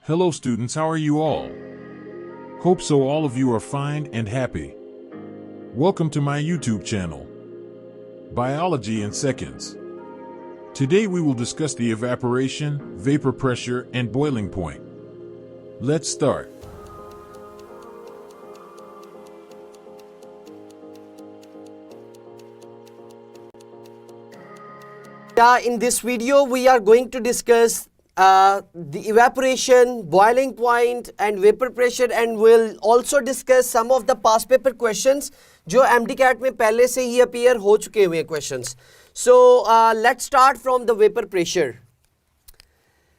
Hello students, how are you all? Hope so all of you are fine and happy. Welcome to my YouTube channel, Biology in Seconds. Today we will discuss the evaporation, vapor pressure, and boiling point. Let's start. In this video, we are going to discuss the evaporation, boiling point and vapor pressure, and we'll also discuss some of the past paper questions जो MDCAT में पहले से ही appear हो चुके हुए questions. So let's start from the vapor pressure.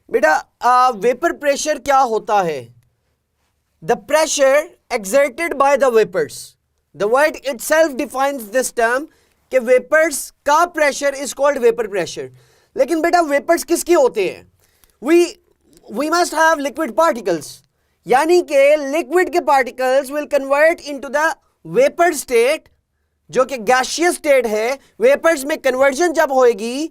बेटा vapor pressure क्या होता है? The pressure exerted by the vapors. The word itself defines this term कि वेपर्स का pressure is called vapour pressure. लेकिन बेटा वेपर्स किसके होते हैं? We must have liquid particles, यानी कि लिक्विड के particles will convert into the vapour state, जो कि गैसियस स्टेट है. वेपर्स में कन्वर्जन जब होएगी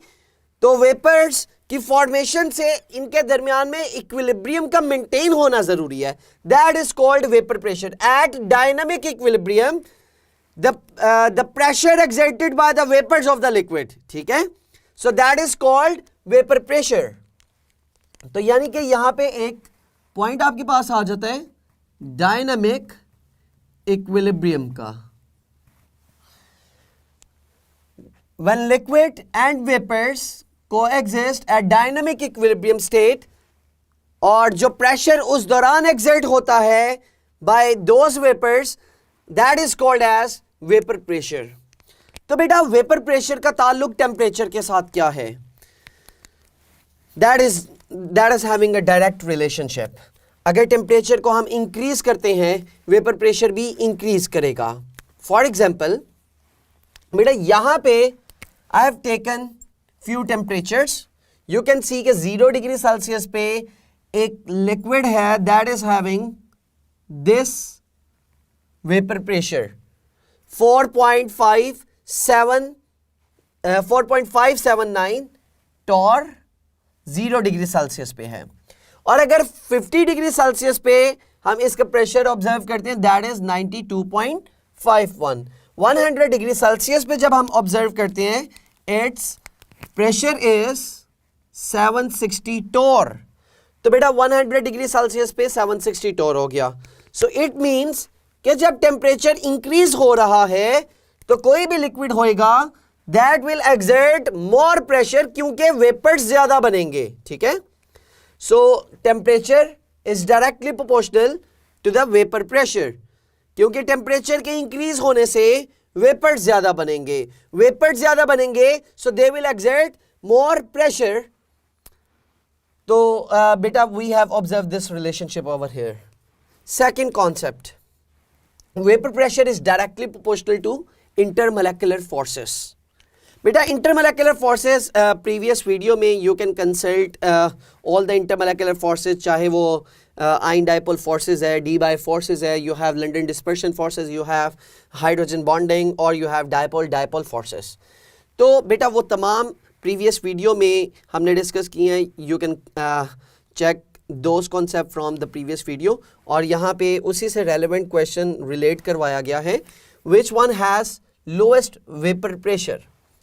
तो वेपर्स की फॉर्मेशन से इनके दरमियान में इक्विलिब्रियम का मेंटेन होना जरूरी है. That is called vapour pressure. At dynamic equilibrium the pressure exerted by the vapors of the liquid, ठीक है? So that is called vapor pressure. तो यानी कि यहां पे एक पॉइंट आपके पास आ जाता है डायनामिक इक्विलिब्रियम का. When liquid and vapors coexist at dynamic equilibrium state, और जो प्रेशर उस दौरान एक्सर्ट होता है by those vapors, that is called as vapour pressure. तो बेटा वेपर प्रेशर का ताल्लुक टेम्परेचर के साथ क्या है? That is having a direct relationship. अगर टेम्परेचर को हम इंक्रीज करते हैं, वेपर प्रेशर भी इंक्रीज करेगा. फॉर एग्जाम्पल बेटा यहां पे I have taken few temperatures. You can see कि 0 डिग्री सेल्सियस पे एक लिक्विड है that is having this vapour pressure 4.579 torr 0 degree Celsius पे है. और अगर 50 डिग्री सेल्सियस पे हम इसका प्रेशर ऑब्जर्व करते हैं दैट इज 92.51. 100 डिग्री सेल्सियस पे जब हम ऑब्जर्व करते हैं इट्स प्रेशर इज 760 टॉर. तो बेटा 100 डिग्री सेल्सियस पे 760 टॉर हो गया. सो इट मीन्स कि जब टेम्परेचर इंक्रीज हो रहा है तो कोई भी लिक्विड होएगा that will exert more pressure, क्योंकि वेपर्स ज्यादा बनेंगे. ठीक है? So temperature is directly proportional to the vapour pressure, क्योंकि टेम्परेचर के इंक्रीज होने से वेपर्स ज्यादा बनेंगे. वेपर्स ज्यादा बनेंगे so they will exert more pressure. तो बेटा we have observe this relationship over here. Second concept, vapor pressure is directly proportional to intermolecular forces. बेटा intermolecular forces previous video में you can consult all the intermolecular forces, चाहे वो ion dipole forces है, Debye forces है, you have London dispersion forces, you have hydrogen bonding और you have dipole forces. तो बेटा वो तमाम previous video में हमने discuss किए हैं. You can check those concept from the previous video. और यहाँ पे उसी से relevant question relate करवाया गया है. Which one has lowest vapor pressure?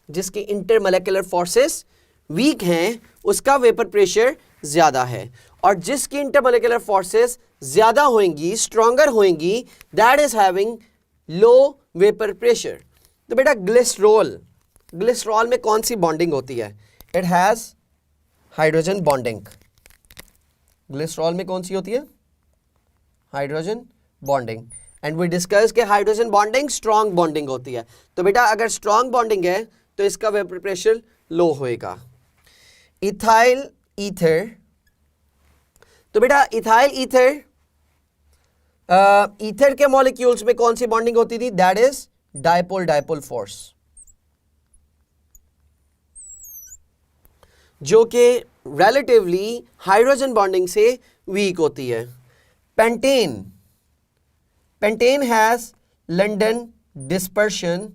जिसकी intermolecular forces weak हैं उसका vapor pressure ज़्यादा है, और जिसकी intermolecular forces ज़्यादा होंगी, stronger होंगी, that is having low vapor pressure. तो बेटा ग्लिसरॉल में कौन सी बॉन्डिंग होती है? It has hydrogen bonding. Glycerol में कौन सी होती है? Hydrogen bonding. And we discuss के हाइड्रोजन बॉन्डिंग स्ट्रॉन्ग बॉन्डिंग होती है. तो बेटा अगर स्ट्रॉन्ग बॉन्डिंग है तो इसका वेपर प्रेशर लो होएगा. Ethyl ether. तो बेटा इथाइल ईथर ईथर के मॉलिक्यूल्स में कौन सी बॉन्डिंग होती थी? दैट इज डायपोल फोर्स, जो कि relatively हाइड्रोजन बॉन्डिंग से वीक होती है. Pentane has London dispersion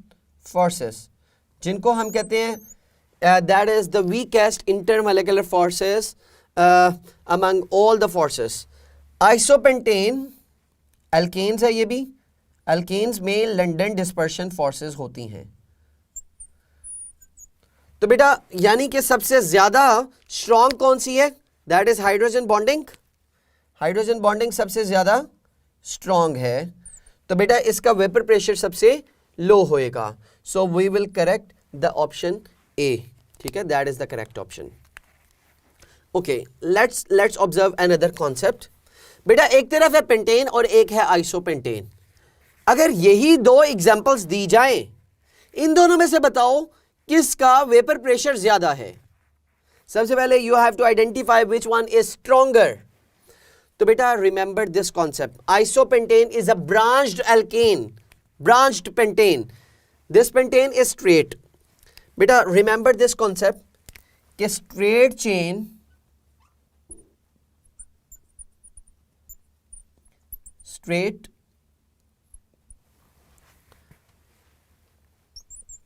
forces, जिनको हम कहते हैं that is the weakest intermolecular forces among all the forces. Isopentane alkanes है, ये भी अल्केन्स में लंडन डिस्पर्शन फोर्सेस होती हैं. तो बेटा यानी कि सबसे ज्यादा स्ट्रॉन्ग कौन सी है? That is hydrogen bonding. Hydrogen bonding सबसे ज्यादा स्ट्रॉन्ग है. तो बेटा इसका वेपर प्रेशर सबसे लो होएगा. So we will correct the option A. ठीक है, that is the correct option. Okay, let's observe another concept. बेटा एक तरफ है पेंटेन और एक है आइसोपेंटेन. अगर यही दो एग्जांपल्स दी जाए, इन दोनों में से बताओ किसका वेपर प्रेशर ज्यादा है. सबसे पहले you have to identify which one is stronger. तो बेटा remember this concept. Isopentane is a branched alkane, branched pentane. This pentane is straight. बेटा रिमेंबर दिस कॉन्सेप्ट कि स्ट्रेट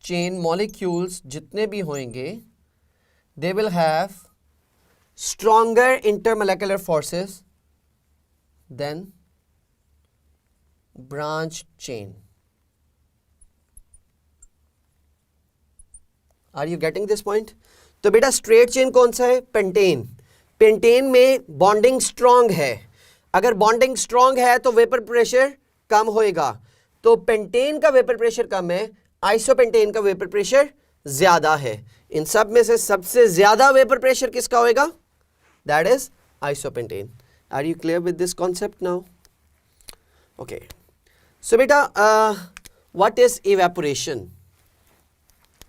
चेन मॉलिक्यूल्स जितने भी होंगे, they will have stronger intermolecular forces than branch chain. Are you getting this point? तो बेटा straight chain कौन सा है? पेंटेन. पेंटेन में बॉन्डिंग स्ट्रॉन्ग है. अगर बॉन्डिंग स्ट्रॉन्ग है तो वेपर प्रेशर कम होएगा. तो पेंटेन का वेपर प्रेशर कम है, आइसोपेंटेन का वेपर प्रेशर ज्यादा है. इन सब में से सबसे ज्यादा वेपर प्रेशर किसका होएगा? That is isopentane. Are you clear with this concept now? Okay, so बेटा what is evaporation?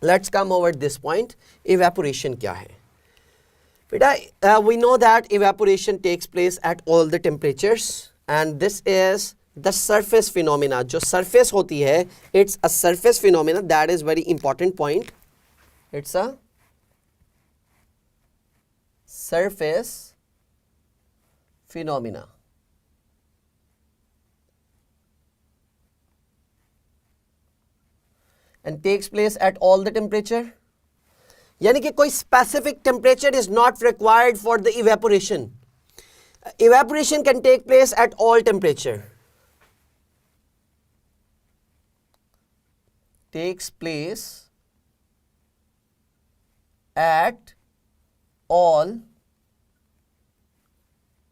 Let's come over this point. Evaporation क्या है? बेटा we know that evaporation takes place at all the temperatures and this is the surface phenomena. जो surface होती है, it's a surface phenomena. That is very important point. It's a surface phenomena. And takes place at all the temperature. यानी कि कोई specific temperature is not required for the evaporation. Evaporation can take place at all temperature. Takes place at all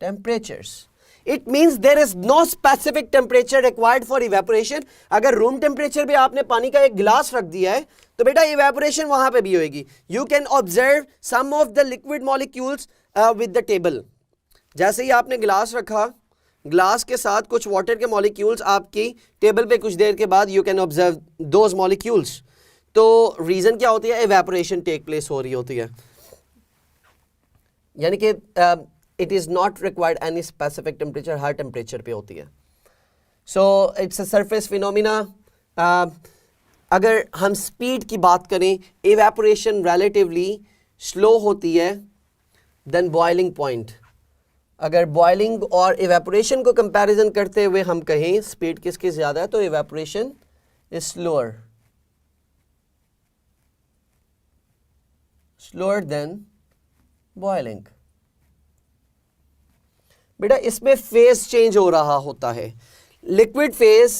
temperatures. It means there is no specific temperature required for evaporation. अगर room temperature पे आपने पानी का एक गिलास रख दिया है तो बेटा इवेपोरेशन वहां पे भी होगी. You can observe some of the liquid molecules with the table. जैसे ही आपने गिलास रखा, ग्लास के साथ कुछ वाटर के मॉलिक्यूल्स आपकी टेबल पे कुछ देर के बाद you can observe those molecules. तो रीजन क्या होती है? इवेपोरेशन टेक प्लेस हो रही होती है. यानी कि it is not required any specific temperature, her temperature पे होती है. So it's a surface phenomena. अगर हम स्पीड की बात करें, इवेपोरेशन रिलेटिवली स्लो होती है देन बॉइलिंग पॉइंट. अगर बॉइलिंग और इवेपोरेशन को कंपैरिजन करते हुए हम कहें स्पीड किसकी ज़्यादा है, तो evaporation is slower then boiling. बेटा इसमें फेज चेंज हो रहा होता है. लिक्विड फेज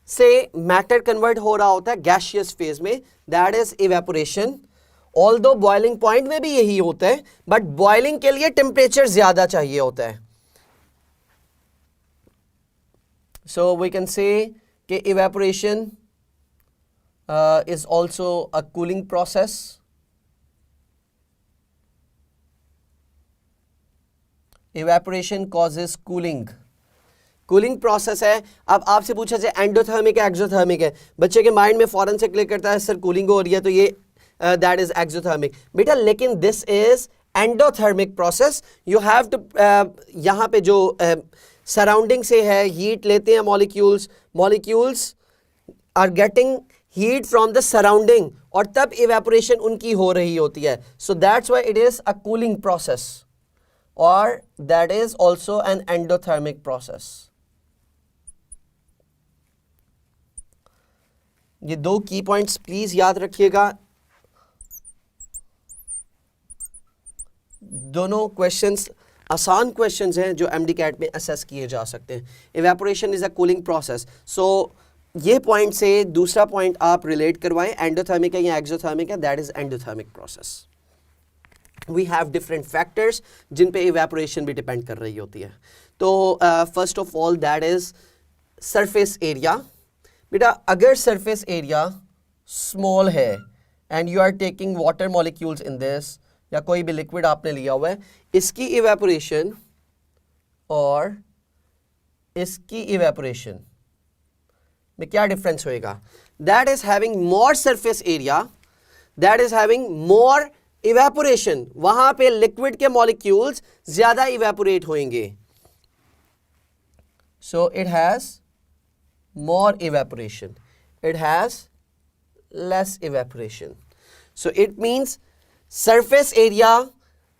से मैटर कन्वर्ट हो रहा होता है गैसियस फेज में, that is evaporation. Although boiling point में भी यही होता है, बट बॉइलिंग के लिए टेम्परेचर ज्यादा चाहिए होता है. सो वी कैन से कि evaporation is also a cooling process. Evaporation causes cooling. Cooling process है. अब आपसे पूछा जाए एंडोथर्मिक है एक्सोथर्मिक है, बच्चे के माइंड में फौरन से क्लिक करता है सर कूलिंग हो रही है तो ये दैट इज एक्सोथर्मिक. बेटा लेकिन this is endothermic process. You have to यहाँ पे जो सराउंडिंग से है हीट लेते हैं molecules are getting heat from the surrounding और तब इवेपोरेशन उनकी हो रही होती है. So that's why it is a cooling process और that is also an endothermic process. ये दो की पॉइंट्स प्लीज याद रखिएगा. दोनों क्वेश्चंस आसान क्वेश्चंस हैं जो MDCAT में असेस किए जा सकते हैं. Evaporation is a cooling process. So ये पॉइंट से दूसरा पॉइंट आप रिलेट करवाएं, एंडोथर्मिक है या एक्सोथर्मिक है, that is endothermic process. We have different factors जिन पे इवेपोरेशन भी डिपेंड कर रही होती है. तो first of all that is surface area. बेटा अगर सरफेस एरिया स्मॉल है and you are taking water molecules in this, या कोई भी लिक्विड आपने लिया हुआ है, इसकी इवेपोरेशन और इसकी इवेपोरेशन में क्या डिफरेंस होएगा? That is having more surface area, that is having more evaporation. वहां पे लिक्विड के मॉलिक्यूल्स ज्यादा इवेपोरेट होंगे. So it has more evaporation, it has less evaporation. So it means surface area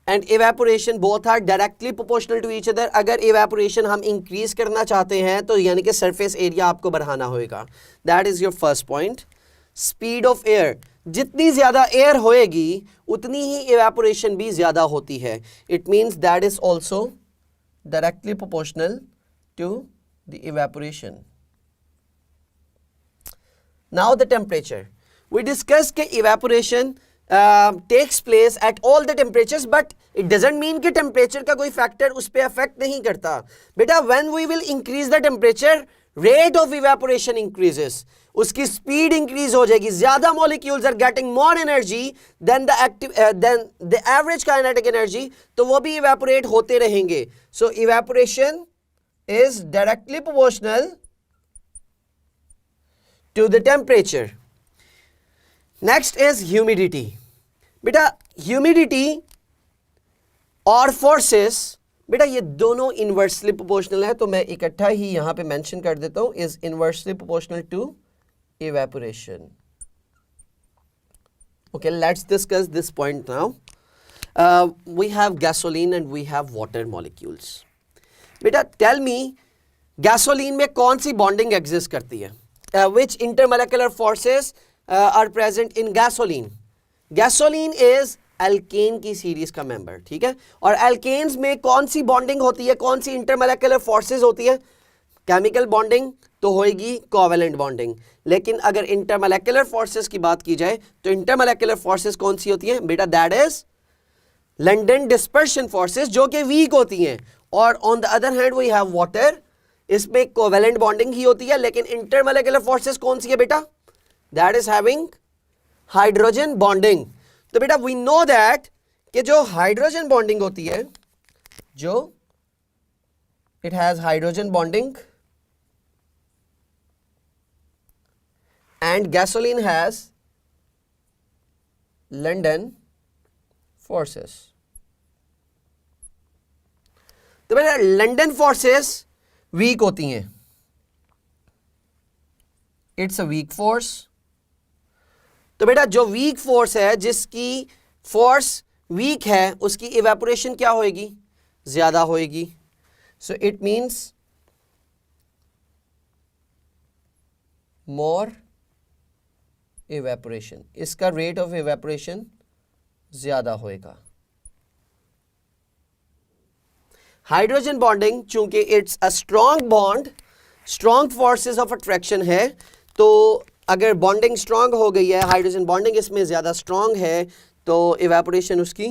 and evaporation both are directly proportional to each other. अगर evaporation हम increase करना चाहते हैं तो यानी कि surface area आपको बढ़ाना होगा. That is your first point. Speed of air, जितनी ज़्यादा air होएगी उतनी ही evaporation भी ज़्यादा होती है. It means that is also directly proportional to the evaporation. Now the temperature. We discussed that evaporation takes place at all the temperatures, but it doesn't mean कि temperature का कोई factor उस पे affect नहीं करता. बेटा when we will increase the temperature, rate of evaporation increases. उसकी speed increase हो जाएगी. ज़्यादा molecules are getting more energy than the average kinetic energy, तो वो भी evaporate होते रहेंगे. So evaporation is directly proportional to the temperature. Next is humidity. बेटा humidity और forces, बेटा ये दोनों inversely proportional है, तो मैं इकट्ठा ही यहां पे मेंशन कर देता हूं, is inversely proportional to evaporation. Okay, let's discuss this point now. We have gasoline and we have water molecules. बेटा tell me gasoline में कौन सी bonding exist करती है? Which intermolecular forces are present in gasoline? Gasoline is alkane की series का member. ठीक है, और alkanes में कौन सी बॉन्डिंग होती है, कौन सी intermolecular forces होती है? केमिकल बॉन्डिंग तो होएगी कोवेलेंट बॉन्डिंग. लेकिन अगर intermolecular forces की बात की जाए तो intermolecular forces कौन सी होती हैं? बेटा that is London dispersion forces, जो कि वीक होती हैं. और on the other hand we have water, इसमें कोवेलेंट बॉन्डिंग ही होती है. लेकिन इंटरमोलेकुलर फोर्सेस कौन सी है बेटा? That is having hydrogen bonding. तो बेटा वी नो दैट कि जो हाइड्रोजन बॉन्डिंग होती है, जो it has hydrogen bonding and gasoline has London forces. तो बेटा लंडन फोर्सेस वीक होती हैं. It's a weak force. तो बेटा जो वीक फोर्स है, जिसकी फोर्स वीक है, उसकी इवेपोरेशन क्या होएगी? ज्यादा होएगी. So it means more evaporation, इसका रेट ऑफ इवेपोरेशन ज्यादा होएगा. हाइड्रोजन बॉन्डिंग चूंकि it's a strong bond, strong forces of attraction है, तो अगर बॉन्डिंग स्ट्रॉन्ग हो गई है, हाइड्रोजन बॉन्डिंग इसमें ज़्यादा स्ट्रॉन्ग है, तो इवेपोरेशन उसकी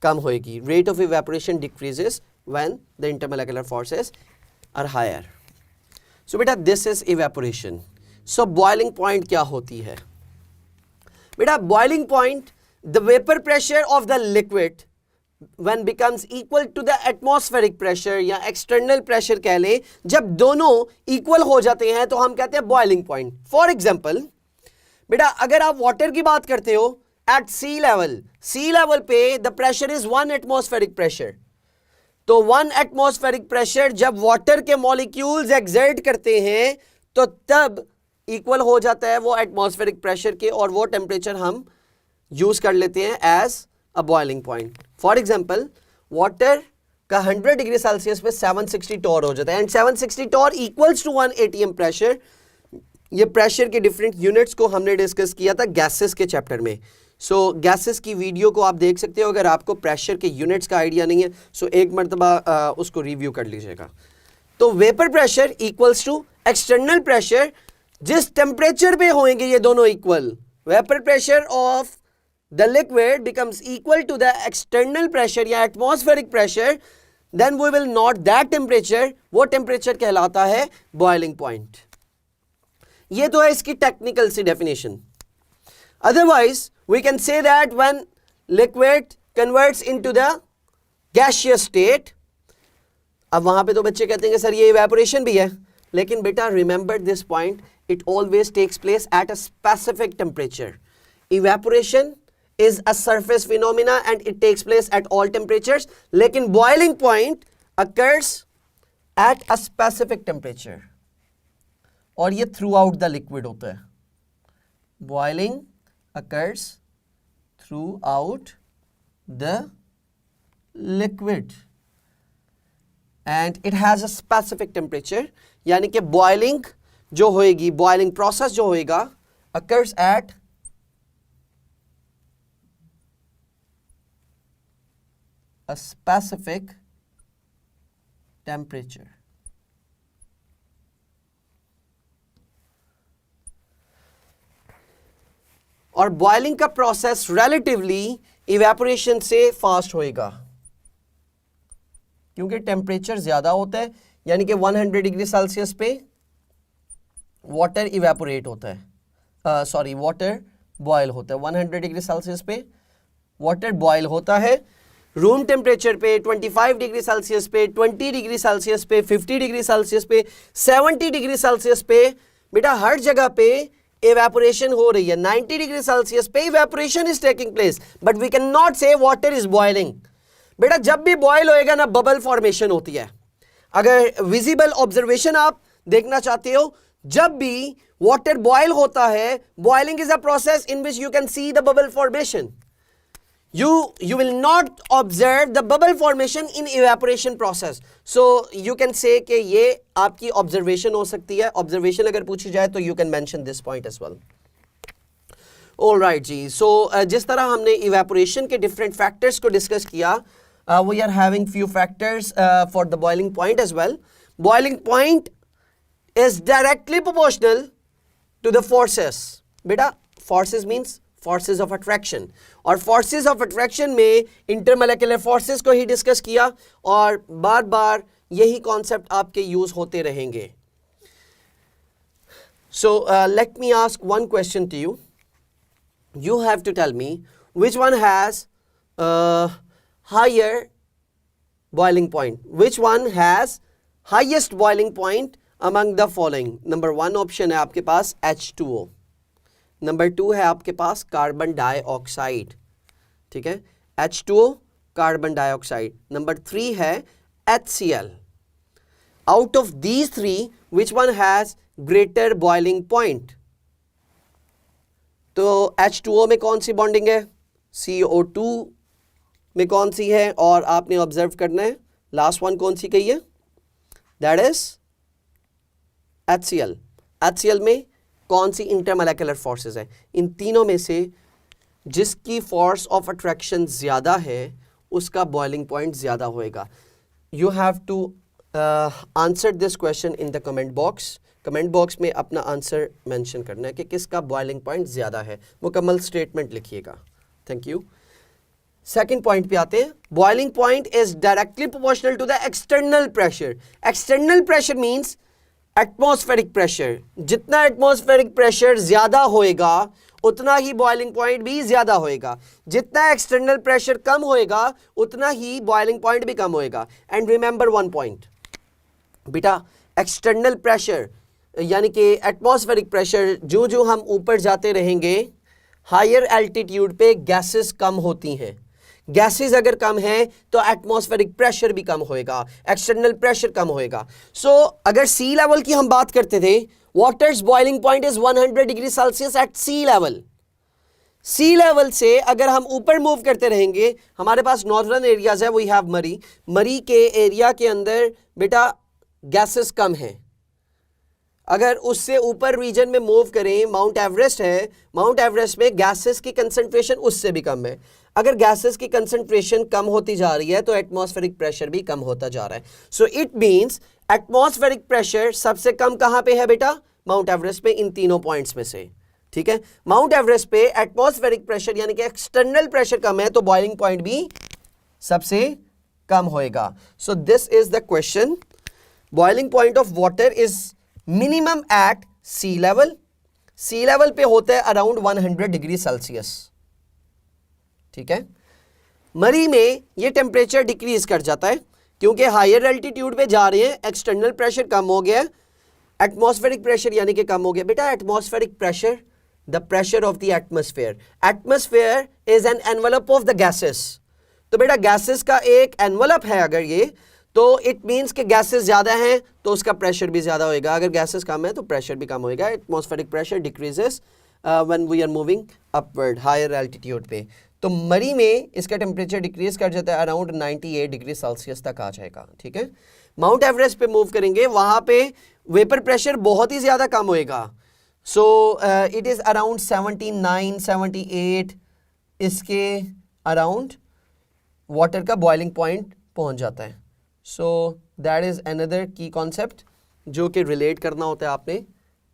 कम होएगी. Rate of evaporation decreases when the intermolecular forces are higher. So बेटा this is evaporation. So boiling point क्या होती है? बेटा boiling point, the vapour pressure of the liquid when becomes equal to the atmospheric pressure या external pressure कह ले, जब दोनों equal हो जाते हैं तो हम कहते हैं boiling point. For example, बेटा अगर आप water की बात करते हो at sea level पे the pressure is 1 atmospheric pressure. तो 1 atmospheric pressure जब water के molecules exert करते हैं तो तब equal हो जाता है वो atmospheric pressure के, और वो temperature हम use कर लेते हैं as a boiling point. For example, water का 100 डिग्री सेल्सियस पे 760 टॉर हो जाता है, and 760 torr equals to 1 atm pressure. ये प्रेशर के डिफरेंट यूनिट्स को हमने डिस्कस किया था गैसेस के चैप्टर में. सो गैसेस की वीडियो को आप देख सकते हो अगर आपको प्रेशर के यूनिट्स का आइडिया नहीं है, सो एक मरतबा उसको रिव्यू कर लीजिएगा। तो vapour pressure equals to external pressure, जिस टेम्परेचर पे होंगे ये दोनों equal, vapour pressure of the liquid becomes equal to the external pressure या atmospheric pressure, then we will note that temperature, वो टेम्परेचर कहलाता है बॉइलिंग पॉइंट। ये तो है इसकी टेक्निकल सी definition. Otherwise we can say that when liquid converts into the gaseous state, अब वहां पे तो बच्चे कहते हैं कि सर ये इवेपोरेशन भी है, लेकिन बेटा remember this point, it always takes place at a specific temperature. Evaporation is a surface phenomena and it takes place at all temperatures, लेकिन boiling point occurs at a specific temperature और ये throughout the liquid होता है। Boiling occurs throughout the liquid and it has a specific temperature, यानी कि boiling जो होएगी, boiling process जो होएगा occurs at a specific temperature। और बॉइलिंग का प्रोसेस रिलेटिवली इवेपोरेशन से फास्ट होएगा क्योंकि टेम्परेचर ज्यादा होता है, यानी कि 100 डिग्री सेल्सियस पे वाटर इवेपोरेट होता है, सॉरी वाटर बॉयल होता है। 100 डिग्री सेल्सियस पे वाटर बॉयल होता है, रूम टेम्परेचर पे 25 डिग्री सेल्सियस पे, 20 डिग्री सेल्सियस पे, 50 डिग्री सेल्सियस पे, 70 डिग्री सेल्सियस पे, बेटा हर जगह पे इवेपोरेशन हो रही है। 90 डिग्री सेल्सियस पे evaporation is taking place, but we can not say water is boiling. बेटा जब भी बॉयल होएगा ना बबल फॉर्मेशन होती है। अगर विजिबल ऑब्जर्वेशन आप देखना चाहते हो, जब भी वाटर बॉयल होता है, boiling is a process in which you can see the bubble formation. You will not observe the bubble formation in evaporation process. So you can say कि ये आपकी observation हो सकती है। observation अगर पूछी जाए तो you can mention this point as well. All right ji, so जिस तरह हमने evaporation के different factors को discuss किया, we are having few factors for the boiling point as well. Boiling point is directly proportional to the forces. बेटा forces means forces of attraction, और forces of attraction में intermolecular forces को ही discuss किया और बार बार यही concept आपके use होते रहेंगे। So let me ask one question to you. You have to tell me which one has higher boiling point, which one has highest boiling point among the following. Number 1 option है आपके पास H2O, number 2 है आपके पास carbon dioxide, ठीक है, H2O carbon dioxide. Number 3 है HCl। Out of these 3 which one has greater boiling point? तो H2O में कौन सी बॉन्डिंग है, CO2 में कौन सी है, और आपने ऑब्जर्व करना है लास्ट वन कौन सी कही है, दैट इज HCl। HCl में कौन सी इंटरमोलेकुलर फोर्सेस है? इन तीनों में से जिसकी फोर्स ऑफ अट्रैक्शन ज़्यादा है उसका बॉइलिंग पॉइंट ज़्यादा होएगा। You have to answer this question in the comment box. Comment box में अपना आंसर मेंशन करना है कि किसका बॉइलिंग पॉइंट ज़्यादा है, मुकम्मल स्टेटमेंट लिखिएगा। Thank you. सेकेंड पॉइंट पे आते हैं। Boiling point is directly proportional to the external pressure. External pressure means atmospheric pressure. जितना एटमॉस्फेरिक प्रेशर ज्यादा होएगा उतना ही बॉइलिंग पॉइंट भी ज्यादा होएगा। जितना एक्सटर्नल प्रेशर कम होएगा उतना ही बॉइलिंग पॉइंट भी कम होएगा। एंड रिमेंबर वन पॉइंट बेटा, एक्सटर्नल प्रेशर यानी कि एटमॉस्फेरिक प्रेशर, जो जो हम ऊपर जाते रहेंगे हायर एल्टीट्यूड पे गैसेस कम होती हैं। गैसेस अगर कम है तो एटमॉस्फेरिक प्रेशर भी कम होएगा, एक्सटर्नल प्रेशर कम होएगा। सो अगर सी लेवल की हम बात करते थे, water's boiling point is 100 degree Celsius at sea level. Sea level से अगर हम ऊपर मूव करते रहेंगे, हमारे पास नॉर्दर्न एरियाज है, वी हैव मरी। मरी के एरिया के अंदर बेटा गैसेस कम हैं, अगर उससे ऊपर रीजन में मूव करें, माउंट एवरेस्ट है, माउंट एवरेस्ट में गैसेस की कंसंट्रेशन उससे भी कम है। अगर गैसेस की कंसंट्रेशन कम होती जा रही है तो एटमॉस्फेरिक प्रेशर भी कम होता जा रहा है। So it means atmospheric pressure सबसे कम कहां पे है बेटा? माउंट एवरेस्ट पे, इन तीनों पॉइंट्स में से। ठीक है, माउंट एवरेस्ट पे एटमॉस्फेरिक प्रेशर यानी कि एक्सटर्नल प्रेशर कम है तो बॉइलिंग पॉइंट भी सबसे कम होएगा। So this is the question. Boiling point of water is minimum at sea level. Sea level पे होता है अराउंड 100 डिग्री सेल्सियस। ठीक है, मरी में ये टेम्परेचर डिक्रीज कर जाता है क्योंकि हायर एल्टीट्यूड पे जा रहे हैं, एक्सटर्नल प्रेशर कम हो गया, एटमॉस्फेरिक प्रेशर यानी कि कम हो गया। बेटा atmospheric pressure, the pressure of the atmosphere. Atmosphere is an envelope of the gases. तो बेटा गैसेस का एक एनवेलप है अगर ये, तो इट मींस कि गैसेस ज्यादा हैं तो उसका प्रेशर भी ज्यादा होएगा। अगर गैसेस कम है तो प्रेशर भी कम होएगा। Atmospheric pressure decreases when we are moving upward higher altitude पे। तो मरी में इसका टेम्परेचर डिक्रीज कर जाता है, अराउंड 98 डिग्री सेल्सियस तक आ जाएगा। ठीक है, माउंट एवरेस्ट पे मूव करेंगे, वहां पे वेपर प्रेशर बहुत ही ज्यादा कम होएगा। सो इट इज अराउंड 79 78 इसके अराउंड वाटर का बॉइलिंग पॉइंट पहुंच जाता है। सो दैट इज अनदर की कॉन्सेप्ट जो कि रिलेट करना होता है आपने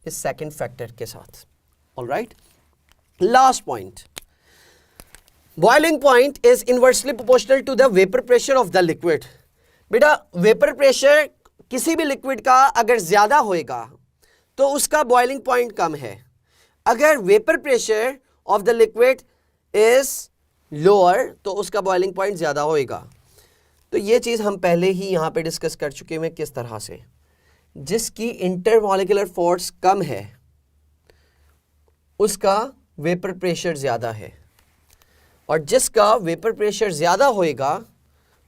इस सेकंड फैक्टर के साथ। Alright, last point, boiling point is inversely proportional to the vapour pressure of the liquid. बेटा वेपर प्रेशर किसी भी लिक्विड का अगर ज्यादा होएगा तो उसका बॉइलिंग पॉइंट कम है। अगर vapour pressure of the liquid is lower तो उसका बॉइलिंग पॉइंट ज्यादा होएगा। तो ये चीज हम पहले ही यहां पे डिस्कस कर चुके हैं किस तरह से, जिसकी इंटरमॉलिक्यूलर फोर्स कम है उसका वेपर प्रेशर ज्यादा है, और जिसका वेपर प्रेशर ज्यादा होएगा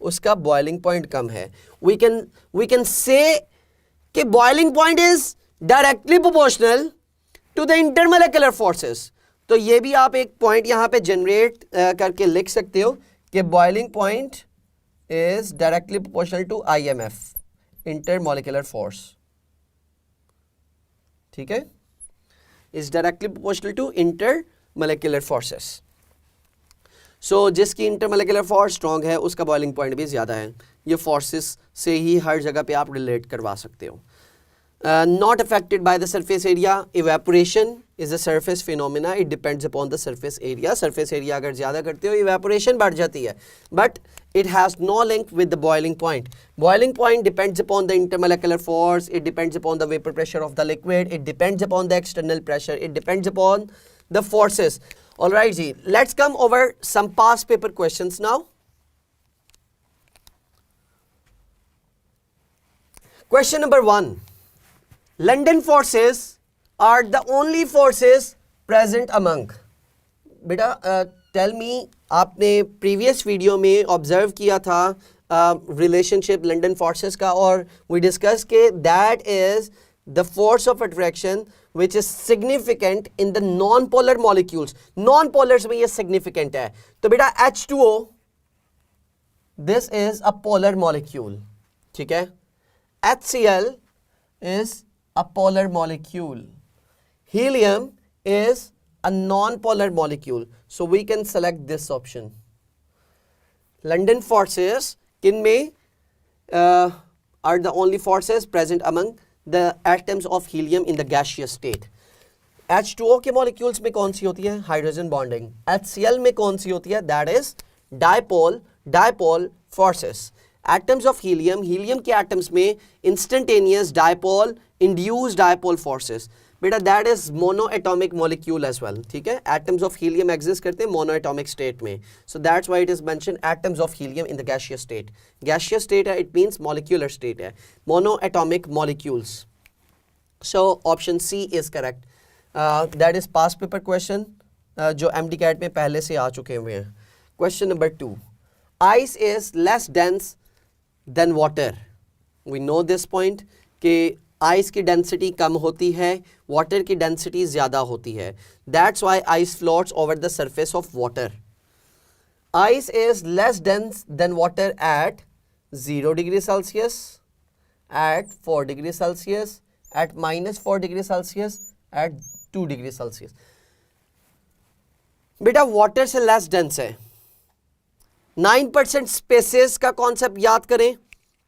उसका बॉइलिंग पॉइंट कम है। वी कैन से कि boiling point is directly proportional to the intermolecular forces. तो ये भी आप एक पॉइंट यहां पे जनरेट करके लिख सकते हो कि boiling point is directly proportional to IMF, intermolecular force. ठीक है, is directly proportional to intermolecular forces. So जिसकी इंटरमॉलिक्यूलर फोर्स स्ट्रॉन्ग है उसका बॉइलिंग पॉइंट भी ज्यादा है। ये फोर्सेस से ही हर जगह पे आप रिलेट करवा सकते हो। Not affected by the surface area. Evaporation is a surface phenomena. It depends upon the surface area. Surface area अगर ज़्यादा करते हो evaporation बढ़ जाती है, but it has no link with the boiling point. Boiling point depends upon the intermolecular force. It depends upon the vapor pressure of the liquid. It depends upon the external pressure. It depends upon the forces. All right, ji. Let's come over some past paper questions now. Question number 1. London forces are the only forces present among. बेटा tell me, आपने previous video में observe किया था relationship London forces का, और we discuss के that is the force of attraction which is significant in the non polar molecules. Non polars में ये सिग्निफिकेंट है। तो बेटा H2O this is a polar molecule. ठीक है, HCl is a polar molecule. Helium is a non-polar molecule. So we can select this option. London forces किन में are the only forces present among the atoms of helium in the gaseous state. H2O के molecules में कौन सी होती है? Hydrogen bonding. HCl में कौन सी होती है? That is dipole forces. Atoms of helium, helium के एटम्स में instantaneous dipole, induced dipole forces. बेटा that is monoatomic molecule as well. ठीक है, एटम्स ऑफ हीलियम एग्जिस्ट करते हैं मोनोएटॉमिक स्टेट में। So that's why it is mention atoms of helium in the gaseous state. Gaseous state है, it means molecular state है, monoatomic molecules. So option C is correct. That is past paper question जो MDCAT में पहले से आ चुके हुए हैं। Question number 2, ice is less dense than water. We know this point कि आइस की डेंसिटी कम होती है, वाटर की डेंसिटी ज़्यादा होती है। That's why ice floats over the surface of water. Ice is less dense than water at 0 degree Celsius, at 4 degree Celsius, at -4 degree Celsius, at 2 degree Celsius. बेटा water से less dense है। 9% spaces का concept याद करें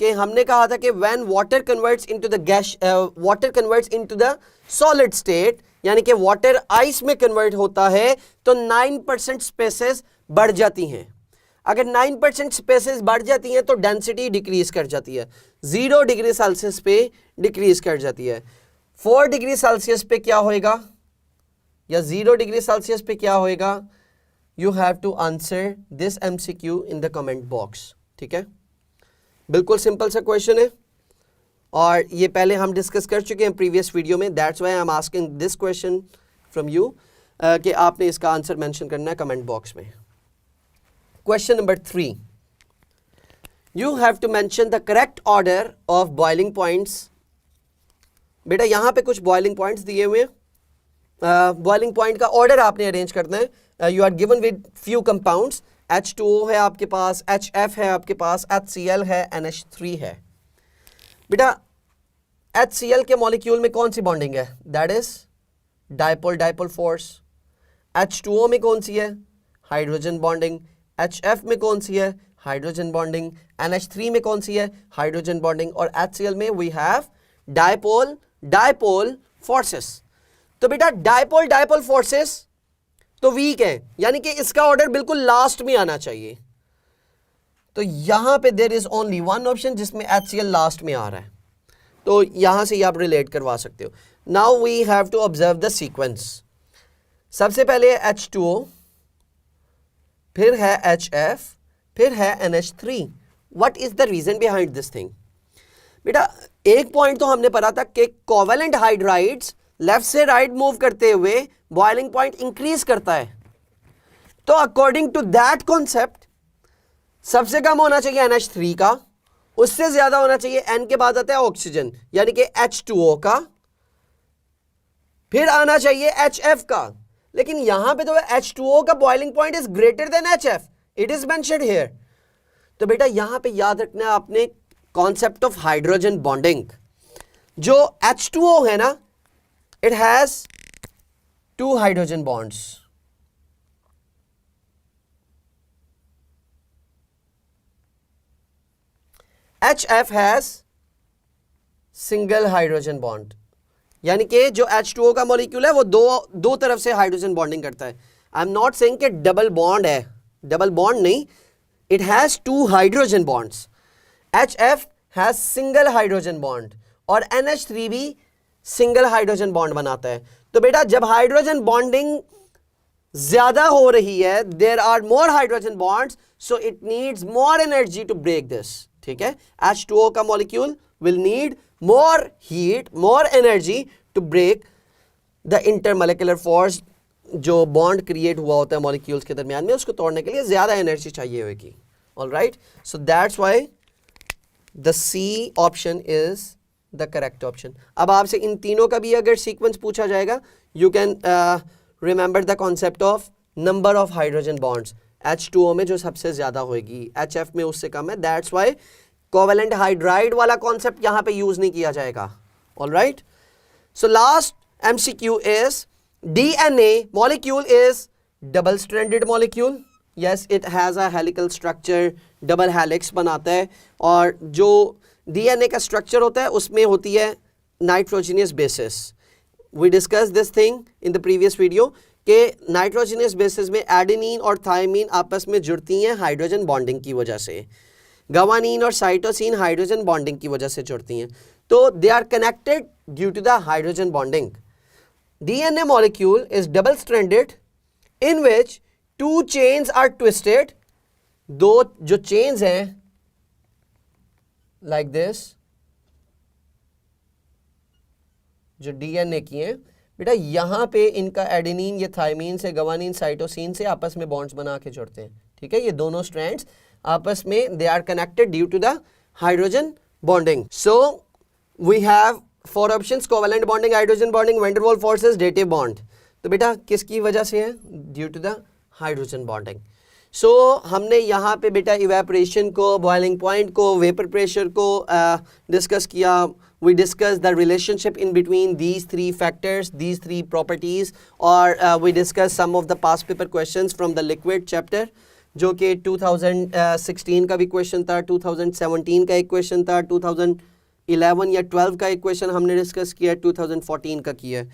कि हमने कहा था कि when water converts into the gas, water converts into the solid state, यानी कि वाटर आइस में कन्वर्ट होता है तो 9% स्पेसेस बढ़ जाती हैं। अगर 9% स्पेसेस बढ़ जाती हैं तो डेंसिटी डिक्रीज कर जाती है, 0 डिग्री सेल्सियस पे डिक्रीज कर जाती है। 4 डिग्री सेल्सियस पे क्या होएगा या 0 डिग्री सेल्सियस पे क्या होएगा? You have to answer this MCQ in the comment box. ठीक है, बिल्कुल सिंपल सा क्वेश्चन है और ये पहले हम डिस्कस कर चुके हैं प्रीवियस वीडियो में। That's why I am asking this question from you कि आपने इसका आंसर मेंशन करना है कमेंट बॉक्स में। Question number 3, you have to mention the correct order of boiling points. बेटा यहाँ पे कुछ बॉइलिंग पॉइंट्स दिए हुए हैं, बॉइलिंग पॉइंट का ऑर्डर आपने अरेंज करना है। You are given with few compounds, H2O है आपके पास, HF है आपके पास, HCl है, NH3 है। बेटा HCl के मॉलिक्यूल में कौन सी बॉन्डिंग है? That is dipole dipole force. H2O में कौन सी है? Hydrogen bonding. HF में कौन सी है? Hydrogen bonding. NH3 में कौन सी है? Hydrogen bonding. और HCl में we have dipole dipole forces. तो बेटा डाइपोल डाइपोल फोर्सेस तो वीक है, यानी कि इसका ऑर्डर बिल्कुल लास्ट में आना चाहिए। तो यहां पे there is only one option जिसमें HCl लास्ट में आ रहा है, तो यहां से आप रिलेट करवा सकते हो। Now we have to observe the sequence. सबसे पहले H2O, फिर है HF, फिर है NH3। What is the reason behind this thing? बेटा एक पॉइंट तो हमने पढ़ा था कि कोवेलेंट हाइड्राइड्स लेफ्ट से राइट मूव करते हुए बॉइलिंग पॉइंट इंक्रीज करता है। तो अकॉर्डिंग टू दैट कॉन्सेप्ट सबसे कम होना चाहिए NH3 का, उससे ज्यादा होना चाहिए N के बाद आता है ऑक्सीजन यानी कि H2O का, फिर आना चाहिए HF का। लेकिन यहां पे तो H2O का boiling point is greater than HF, it is mentioned here. तो बेटा यहां पे याद रखना है आपने कॉन्सेप्ट ऑफ हाइड्रोजन बॉन्डिंग। जो H2O है ना, it has 2 hydrogen bonds. HF has single hydrogen bond, यानी कि जो H2O का मॉलिक्यूल है वो दो तरफ से हाइड्रोजन बॉन्डिंग करता है। आई एम नॉट सेइंग कि डबल बॉन्ड है, डबल बॉन्ड नहीं, it has 2 hydrogen bonds. HF has single hydrogen bond और NH3 भी सिंगल हाइड्रोजन बॉन्ड बनाता है। तो बेटा जब हाइड्रोजन बॉन्डिंग ज्यादा हो रही है, there are more hydrogen bonds, so it needs more energy to break this. ठीक है, H2O का molecule will need more heat, more energy to break the intermolecular force. जो बॉन्ड क्रिएट हुआ होता है मॉलिक्यूल्स के दरमियान में, उसको तोड़ने के लिए ज्यादा एनर्जी चाहिए होगी। Alright, so that's why the C option is the correct option. अब आपसे इन तीनों का भी अगर सीक्वेंस पूछा जाएगा, you can remember the concept of number of hydrogen bonds. H2O में जो सबसे ज्यादा होगी, HF में उससे कम है, दैट्स व्हाई कोवेलेंट हाइड्राइड वाला कॉन्सेप्ट यहां पे यूज नहीं किया जाएगा। Alright, so last MCQ is DNA molecule is double stranded molecule. Yes, it has a helical structure, double helix बनाता है। और जो DNA का स्ट्रक्चर होता है उसमें होती है nitrogenous bases. We discuss this thing in the previous video कि नाइट्रोजनियस बेसिस में एडेनिन और थायमीन आपस में जुड़ती हैं हाइड्रोजन बॉन्डिंग की वजह से, गवानीन और साइटोसिन हाइड्रोजन बॉन्डिंग की वजह से जुड़ती हैं। तो they are connected due to the hydrogen bonding. DNA molecule is double stranded in which 2 chains are twisted। दो जो chains हैं like this, जो DNA की हैं बेटा, यहां पे इनका एडेनिन या थायमीन से, गवानीन साइटोसिन से आपस में बॉन्ड्स बना के जुड़ते हैं। ठीक है, ये दोनों स्ट्रैंड्स आपस में they are connected due to the hydrogen bonding. So we have 4 options: covalent bonding, hydrogen bonding, van der Waals forces, dative bond. तो बेटा किसकी वजह से है? Due to the hydrogen bonding. So हमने यहाँ पे बेटा इवेपोरेशन को, बॉइलिंग पॉइंट को, वेपर प्रेशर को डिस्कस किया. We discussed the relationship in between these three factors, these three properties, or we discussed some of the past paper questions from the liquid chapter, जो कि 2016 का भी question था, 2017 का एक क्वेश्चन था, 2011 या 12 का एक क्वेश्चन हमने डिस्कस किया, 2014 का किया.